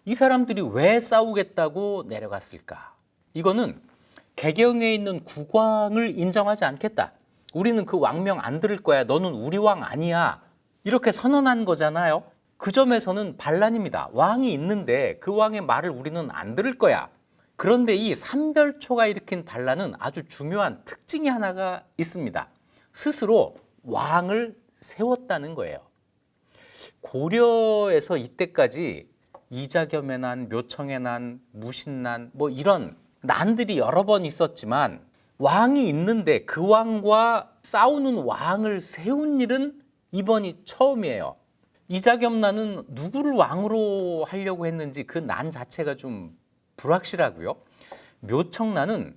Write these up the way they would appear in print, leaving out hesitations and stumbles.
이 사람들이 왜 싸우겠다고 내려갔을까? 이거는 개경에 있는 국왕을 인정하지 않겠다. 우리는 그 왕명 안 들을 거야. 너는 우리 왕 아니야. 이렇게 선언한 거잖아요. 그 점에서는 반란입니다. 왕이 있는데 그 왕의 말을 우리는 안 들을 거야. 그런데 이 삼별초가 일으킨 반란은 아주 중요한 특징이 하나가 있습니다. 스스로 왕을 세웠다는 거예요. 고려에서 이때까지 이자겸의 난, 묘청의 난, 무신난 뭐 이런 난들이 여러 번 있었지만 왕이 있는데 그 왕과 싸우는 왕을 세운 일은 이번이 처음이에요. 이자겸난은 누구를 왕으로 하려고 했는지 그 난 자체가 좀 불확실하고요. 묘청난은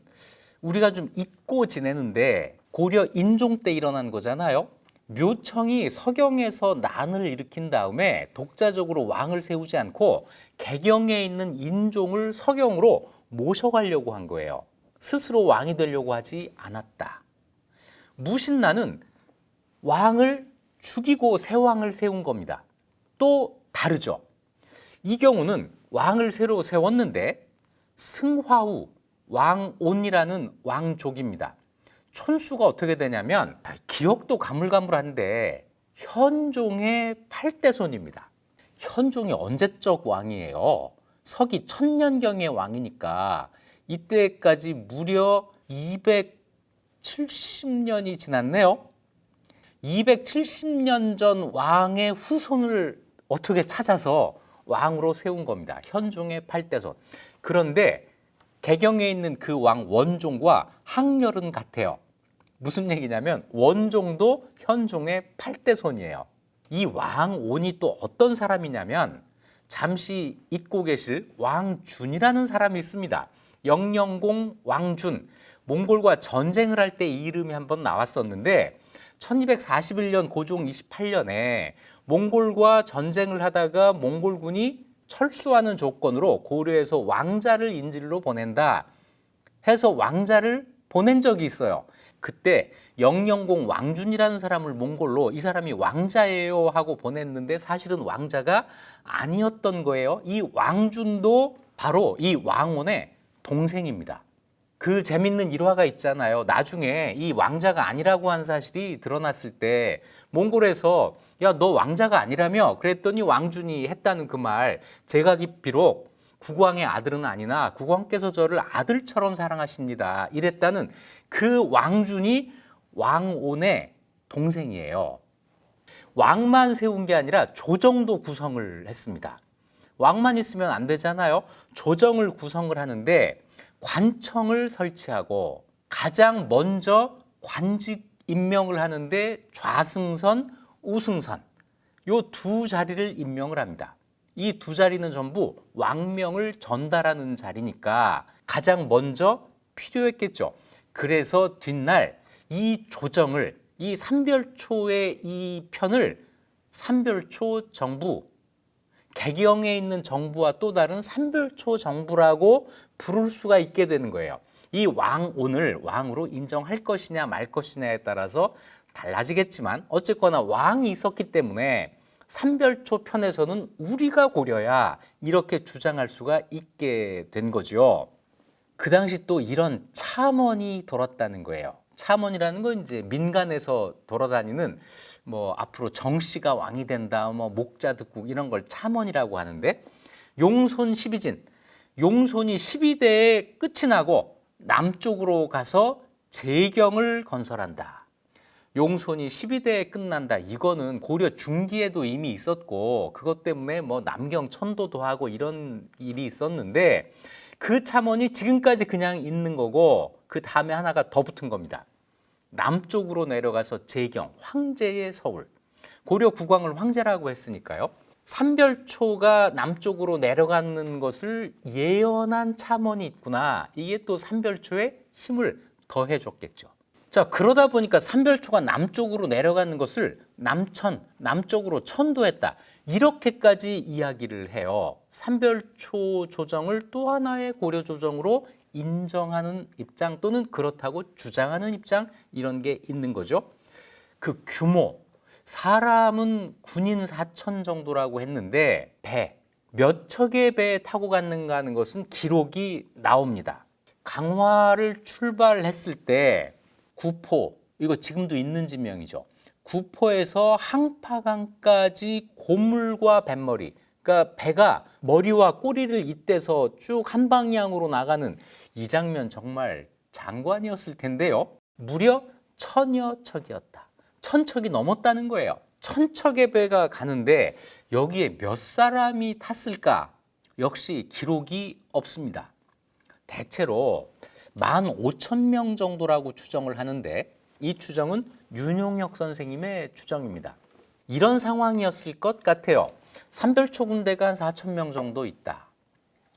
우리가 좀 잊고 지내는데 고려 인종 때 일어난 거잖아요. 묘청이 서경에서 난을 일으킨 다음에 독자적으로 왕을 세우지 않고 개경에 있는 인종을 서경으로 모셔가려고 한 거예요. 스스로 왕이 되려고 하지 않았다. 무신난은 왕을 죽이고 새 왕을 세운 겁니다. 또 다르죠. 이 경우는 왕을 새로 세웠는데 승화후 왕온이라는 왕족입니다. 촌수가 어떻게 되냐면 기억도 가물가물한데 현종의 8대손입니다. 현종이 언제적 왕이에요? 서기 1000년경의 왕이니까 이때까지 무려 270년이 지났네요. 270년 전 왕의 후손을 어떻게 찾아서 왕으로 세운 겁니다. 현종의 8대손. 그런데 개경에 있는 그 왕 원종과 학렬은 같아요. 무슨 얘기냐면 원종도 현종의 8대손이에요. 이 왕온이 또 어떤 사람이냐면 잠시 잊고 계실 왕준이라는 사람이 있습니다. 영영공 왕준. 몽골과 전쟁을 할 때 이 이름이 한번 나왔었는데 1241년 고종 28년에 몽골과 전쟁을 하다가 몽골군이 철수하는 조건으로 고려에서 왕자를 인질로 보낸다 해서 왕자를 보낸 적이 있어요. 그때 영영공 왕준이라는 사람을 몽골로 이 사람이 왕자예요 하고 보냈는데 사실은 왕자가 아니었던 거예요. 이 왕준도 바로 이 왕온의 동생입니다. 그 재밌는 일화가 있잖아요. 나중에 이 왕자가 아니라고 한 사실이 드러났을 때 몽골에서 야, 너 왕자가 아니라며? 그랬더니 왕준이 했다는 그 말, 제가 비록 국왕의 아들은 아니나 국왕께서 저를 아들처럼 사랑하십니다. 이랬다는 그 왕준이 왕온의 동생이에요. 왕만 세운 게 아니라 조정도 구성을 했습니다. 왕만 있으면 안 되잖아요. 조정을 구성을 하는데 관청을 설치하고 가장 먼저 관직 임명을 하는데 좌승선, 우승선 요 두 자리를 임명을 합니다. 이 두 자리는 전부 왕명을 전달하는 자리니까 가장 먼저 필요했겠죠. 그래서 뒷날 이 조정을 이 삼별초의 이 편을 삼별초 정부, 개경에 있는 정부와 또 다른 삼별초 정부라고 부를 수가 있게 되는 거예요. 이 왕온을 왕으로 인정할 것이냐 말 것이냐에 따라서 달라지겠지만 어쨌거나 왕이 있었기 때문에 삼별초 편에서는 우리가 고려야 이렇게 주장할 수가 있게 된 거죠. 그 당시 또 이런 참언이 돌았다는 거예요. 참언이라는 건 이제 민간에서 돌아다니는 뭐 앞으로 정씨가 왕이 된다, 뭐 목자 듣고 이런 걸 참언이라고 하는데 용손 12진, 용손이 12대에 끝이 나고 남쪽으로 가서 재경을 건설한다. 용손이 12대에 끝난다. 이거는 고려 중기에도 이미 있었고 그것 때문에 뭐 남경 천도도 하고 이런 일이 있었는데 그 참언이 지금까지 그냥 있는 거고 그 다음에 하나가 더 붙은 겁니다. 남쪽으로 내려가서 재경, 황제의 서울. 고려 국왕을 황제라고 했으니까요. 삼별초가 남쪽으로 내려가는 것을 예언한 참언이 있구나. 이게 또 삼별초에 힘을 더해줬겠죠. 자, 그러다 보니까 삼별초가 남쪽으로 내려가는 것을 남천, 남쪽으로 천도했다. 이렇게까지 이야기를 해요. 삼별초 조정을 또 하나의 고려 조정으로 인정하는 입장 또는 그렇다고 주장하는 입장 이런 게 있는 거죠. 그 규모, 사람은 군인 4천 정도라고 했는데 배, 몇 척의 배에 타고 갔는가 하는 것은 기록이 나옵니다. 강화를 출발했을 때 구포, 이거 지금도 있는 지명이죠. 구포에서 항파강까지 고물과 뱃머리, 그러니까 배가 머리와 꼬리를 잇대서 쭉 한 방향으로 나가는 이 장면 정말 장관이었을 텐데요. 무려 1000여 척이었다. 1000척이 넘었다는 거예요. 1000척의 배가 가는데 여기에 몇 사람이 탔을까? 역시 기록이 없습니다. 대체로 15,000명 정도라고 추정을 하는데 이 추정은 윤용혁 선생님의 추정입니다. 이런 상황이었을 것 같아요. 삼별초 군대가 한 4,000명 정도 있다.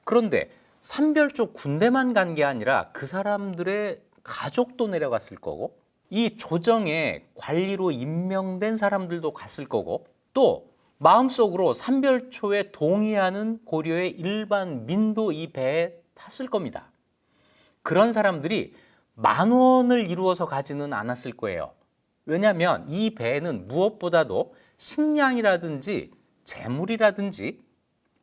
그런데 삼별초 군대만 간 게 아니라 그 사람들의 가족도 내려갔을 거고 이 조정에 관리로 임명된 사람들도 갔을 거고 또 마음속으로 삼별초에 동의하는 고려의 일반 민도 이 배에 탔을 겁니다. 그런 사람들이 10,000원을 이루어서 가지는 않았을 거예요. 왜냐하면 이 배에는 무엇보다도 식량이라든지 재물이라든지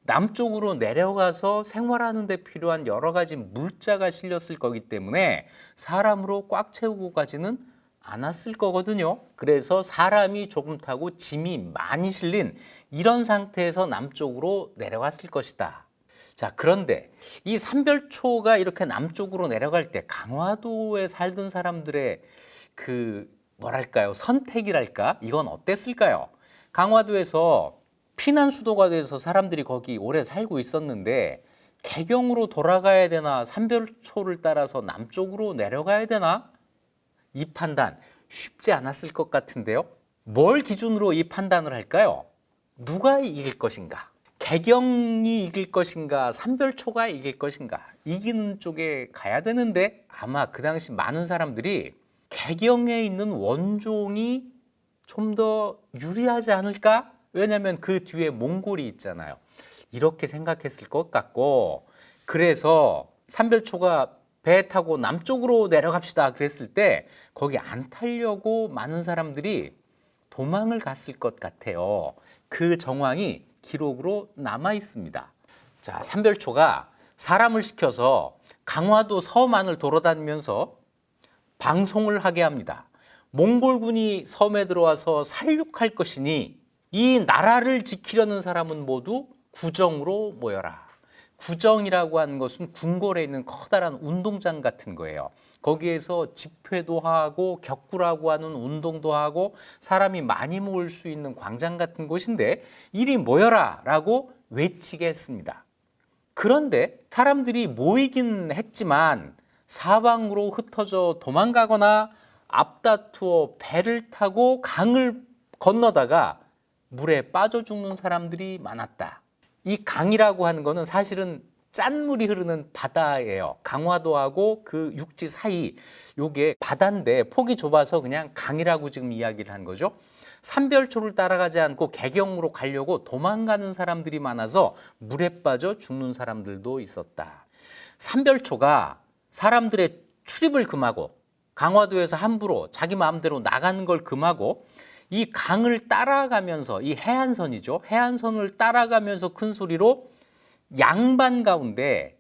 남쪽으로 내려가서 생활하는 데 필요한 여러 가지 물자가 실렸을 거기 때문에 사람으로 꽉 채우고 가지는 않았을 거거든요. 그래서 사람이 조금 타고 짐이 많이 실린 이런 상태에서 남쪽으로 내려갔을 것이다. 자, 그런데 이 삼별초가 이렇게 남쪽으로 내려갈 때 강화도에 살던 사람들의 그 뭐랄까요, 선택이랄까? 이건 어땠을까요? 강화도에서 피난 수도가 돼서 사람들이 거기 오래 살고 있었는데 개경으로 돌아가야 되나 삼별초를 따라서 남쪽으로 내려가야 되나? 이 판단 쉽지 않았을 것 같은데요. 뭘 기준으로 이 판단을 할까요? 누가 이길 것인가? 개경이 이길 것인가? 삼별초가 이길 것인가? 이기는 쪽에 가야 되는데 아마 그 당시 많은 사람들이 개경에 있는 원종이 좀 더 유리하지 않을까? 왜냐하면 그 뒤에 몽골이 있잖아요. 이렇게 생각했을 것 같고 그래서 삼별초가 배 타고 남쪽으로 내려갑시다 그랬을 때 거기 안 타려고 많은 사람들이 도망을 갔을 것 같아요. 그 정황이 기록으로 남아 있습니다. 자, 삼별초가 사람을 시켜서 강화도 섬안을 돌아다니면서 방송을 하게 합니다. 몽골군이 섬에 들어와서 살육할 것이니 이 나라를 지키려는 사람은 모두 구정으로 모여라. 구정이라고 하는 것은 궁궐에 있는 커다란 운동장 같은 거예요. 거기에서 집회도 하고 격구라고 하는 운동도 하고 사람이 많이 모일 수 있는 광장 같은 곳인데 이리 모여라 라고 외치게 했습니다. 그런데 사람들이 모이긴 했지만 사방으로 흩어져 도망가거나 앞다투어 배를 타고 강을 건너다가 물에 빠져 죽는 사람들이 많았다. 이 강이라고 하는 거는 사실은 짠물이 흐르는 바다예요. 강화도하고 그 육지 사이 요게 바다인데 폭이 좁아서 그냥 강이라고 지금 이야기를 한 거죠. 삼별초를 따라가지 않고 개경으로 가려고 도망가는 사람들이 많아서 물에 빠져 죽는 사람들도 있었다. 삼별초가 사람들의 출입을 금하고 강화도에서 함부로 자기 마음대로 나가는 걸 금하고 이 강을 따라가면서 이 해안선이죠. 해안선을 따라가면서 큰 소리로 양반 가운데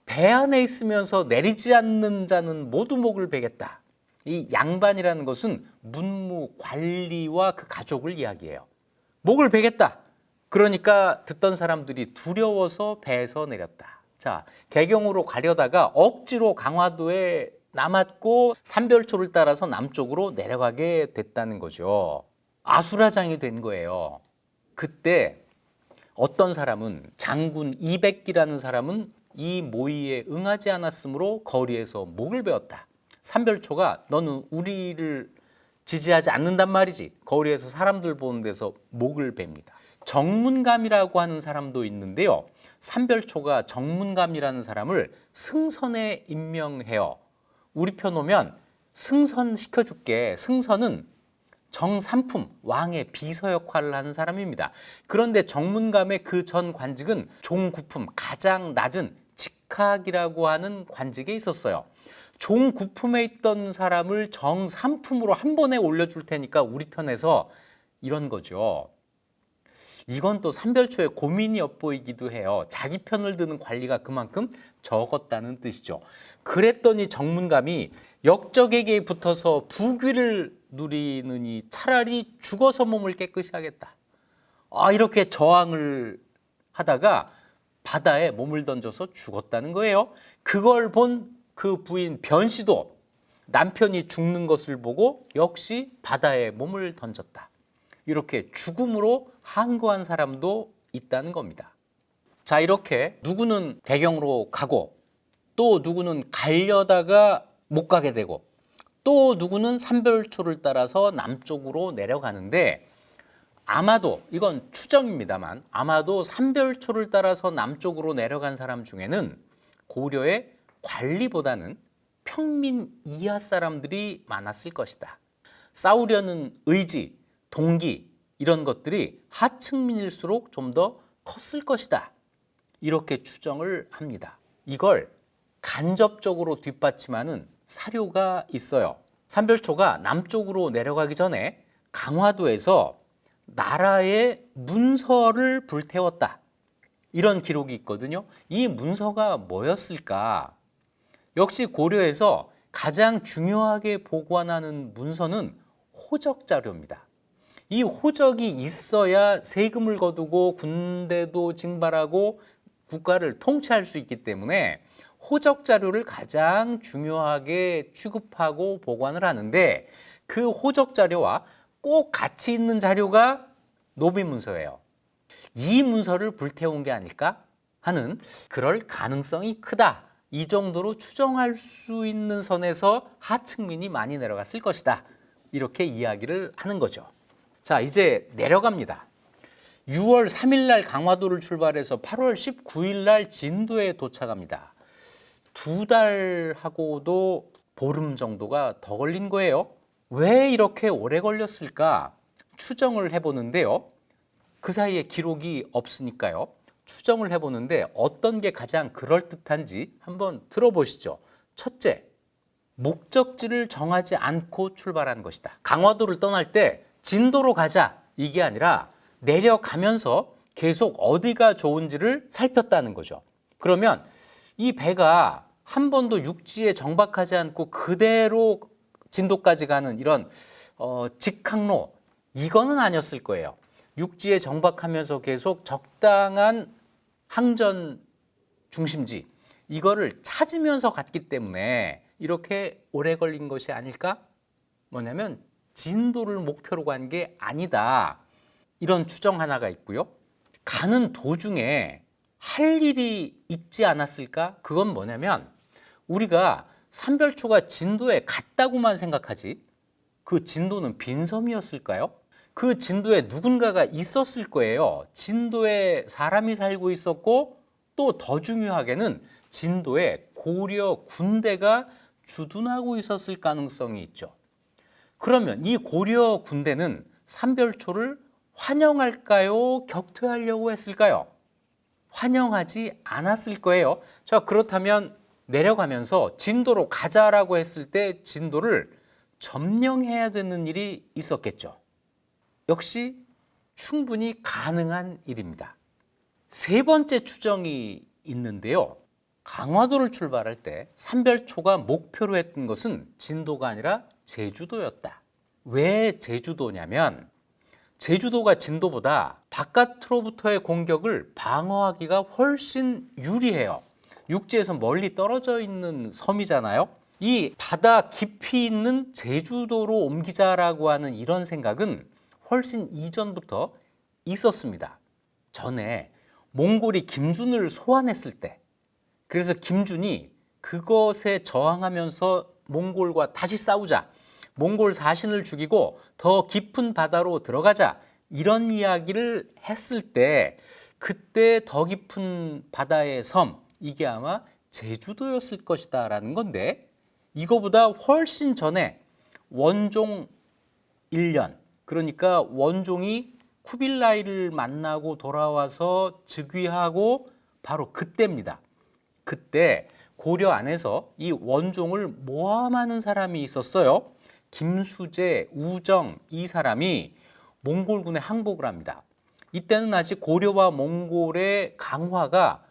배 안에 있으면서 내리지 않는 자는 모두 목을 베겠다. 이 양반이라는 것은 문무 관리와 그 가족을 이야기해요. 목을 베겠다. 그러니까 듣던 사람들이 두려워서 배에서 내렸다. 자, 개경으로 가려다가 억지로 강화도에 남았고 삼별초를 따라서 남쪽으로 내려가게 됐다는 거죠. 아수라장이 된 거예요. 그때 어떤 사람은 장군 이백기라는 사람은 이 모의에 응하지 않았으므로 거리에서 목을 베었다. 삼별초가 너는 우리를 지지하지 않는단 말이지. 거리에서 사람들 보는 데서 목을 베입니다. 정문감이라고 하는 사람도 있는데요. 삼별초가 정문감이라는 사람을 승선에 임명해요. 우리 편 오면 승선 시켜줄게. 승선은 정삼품, 왕의 비서 역할을 하는 사람입니다. 그런데 정문감의 그 전 관직은 종구품, 가장 낮은 직학이라고 하는 관직에 있었어요. 종구품에 있던 사람을 정삼품으로 한 번에 올려줄 테니까 우리 편에서 이런 거죠. 이건 또 삼별초의 고민이 엿보이기도 해요. 자기 편을 드는 관리가 그만큼 적었다는 뜻이죠. 그랬더니 정문감이 역적에게 붙어서 부귀를 누리느니 차라리 죽어서 몸을 깨끗이 하겠다. 이렇게 저항을 하다가 바다에 몸을 던져서 죽었다는 거예요. 그걸 본 그 부인 변씨도 남편이 죽는 것을 보고 역시 바다에 몸을 던졌다. 이렇게 죽음으로 항거한 사람도 있다는 겁니다. 자, 이렇게 누구는 대경으로 가고 또 누구는 가려다가 못 가게 되고 또 누구는 삼별초를 따라서 남쪽으로 내려가는데, 아마도 이건 추정입니다만 아마도 삼별초를 따라서 남쪽으로 내려간 사람 중에는 고려의 관리보다는 평민 이하 사람들이 많았을 것이다. 싸우려는 의지, 동기 이런 것들이 하층민일수록 좀 더 컸을 것이다. 이렇게 추정을 합니다. 이걸 간접적으로 뒷받침하는 사료가 있어요. 삼별초가 남쪽으로 내려가기 전에 강화도에서 나라의 문서를 불태웠다. 이런 기록이 있거든요. 이 문서가 뭐였을까? 역시 고려에서 가장 중요하게 보관하는 문서는 호적 자료입니다. 이 호적이 있어야 세금을 거두고 군대도 징발하고 국가를 통치할 수 있기 때문에 호적 자료를 가장 중요하게 취급하고 보관을 하는데, 그 호적 자료와 꼭 같이 있는 자료가 노비문서예요. 이 문서를 불태운 게 아닐까 하는, 그럴 가능성이 크다. 이 정도로 추정할 수 있는 선에서 하층민이 많이 내려갔을 것이다. 이렇게 이야기를 하는 거죠. 자, 이제 내려갑니다. 6월 3일 날 강화도를 출발해서 8월 19일 날 진도에 도착합니다. 2달하고도 보름 정도가 더 걸린 거예요. 왜 이렇게 오래 걸렸을까 추정을 해보는데요. 그 사이에 기록이 없으니까요. 추정을 해보는데 어떤 게 가장 그럴듯한지 한번 들어보시죠. 첫째, 목적지를 정하지 않고 출발한 것이다. 강화도를 떠날 때 진도로 가자 이게 아니라 내려가면서 계속 어디가 좋은지를 살폈다는 거죠. 그러면 이 배가 한 번도 육지에 정박하지 않고 그대로 진도까지 가는 이런 직항로, 이거는 아니었을 거예요. 육지에 정박하면서 계속 적당한 항전 중심지, 이거를 찾으면서 갔기 때문에 이렇게 오래 걸린 것이 아닐까? 뭐냐면 진도를 목표로 간 게 아니다. 이런 추정 하나가 있고요. 가는 도중에 할 일이 있지 않았을까? 그건 뭐냐면 우리가 삼별초가 진도에 갔다고만 생각하지 그 진도는 빈섬이었을까요? 그 진도에 누군가가 있었을 거예요. 진도에 사람이 살고 있었고 또 더 중요하게는 진도에 고려 군대가 주둔하고 있었을 가능성이 있죠. 그러면 이 고려 군대는 삼별초를 환영할까요? 격퇴하려고 했을까요? 환영하지 않았을 거예요. 자, 그렇다면 내려가면서 진도로 가자라고 했을 때 진도를 점령해야 되는 일이 있었겠죠. 역시 충분히 가능한 일입니다. 세 번째 추정이 있는데요. 강화도를 출발할 때 삼별초가 목표로 했던 것은 진도가 아니라 제주도였다. 왜 제주도냐면 제주도가 진도보다 바깥으로부터의 공격을 방어하기가 훨씬 유리해요. 육지에서 멀리 떨어져 있는 섬이잖아요. 이 바다 깊이 있는 제주도로 옮기자라고 하는 이런 생각은 훨씬 이전부터 있었습니다. 전에 몽골이 김준을 소환했을 때, 그래서 김준이 그것에 저항하면서 몽골과 다시 싸우자, 몽골 사신을 죽이고 더 깊은 바다로 들어가자, 이런 이야기를 했을 때 그때 더 깊은 바다의 섬, 이게 아마 제주도였을 것이다 라는 건데, 이거보다 훨씬 전에 원종 1년, 그러니까 원종이 쿠빌라이를 만나고 돌아와서 즉위하고 바로 그때입니다. 그때 고려 안에서 이 원종을 모함하는 사람이 있었어요. 김수재, 우정, 이 사람이 몽골군에 항복을 합니다. 이때는 아직 고려와 몽골의 강화가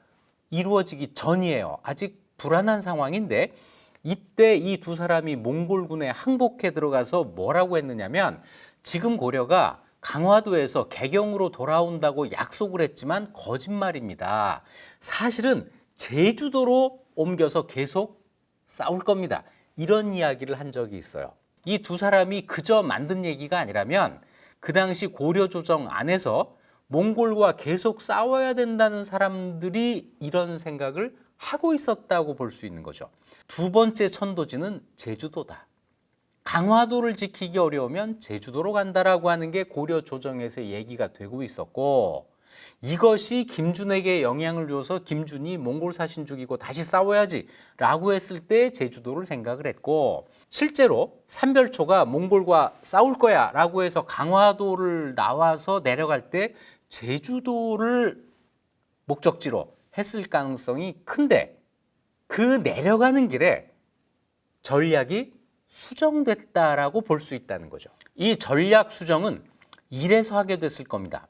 이루어지기 전이에요. 아직 불안한 상황인데 이때 이 두 사람이 몽골군에 항복해 들어가서 뭐라고 했느냐면 지금 고려가 강화도에서 개경으로 돌아온다고 약속을 했지만 거짓말입니다. 사실은 제주도로 옮겨서 계속 싸울 겁니다. 이런 이야기를 한 적이 있어요. 이 두 사람이 그저 만든 얘기가 아니라면 그 당시 고려 조정 안에서 몽골과 계속 싸워야 된다는 사람들이 이런 생각을 하고 있었다고 볼 수 있는 거죠. 두 번째 천도지는 제주도다. 강화도를 지키기 어려우면 제주도로 간다라고 하는 게 고려 조정에서 얘기가 되고 있었고, 이것이 김준에게 영향을 줘서 김준이 몽골 사신 죽이고 다시 싸워야지 라고 했을 때 제주도를 생각을 했고, 실제로 삼별초가 몽골과 싸울 거야 라고 해서 강화도를 나와서 내려갈 때 제주도를 목적지로 했을 가능성이 큰데, 그 내려가는 길에 전략이 수정됐다라고 볼 수 있다는 거죠. 이 전략 수정은 이래서 하게 됐을 겁니다.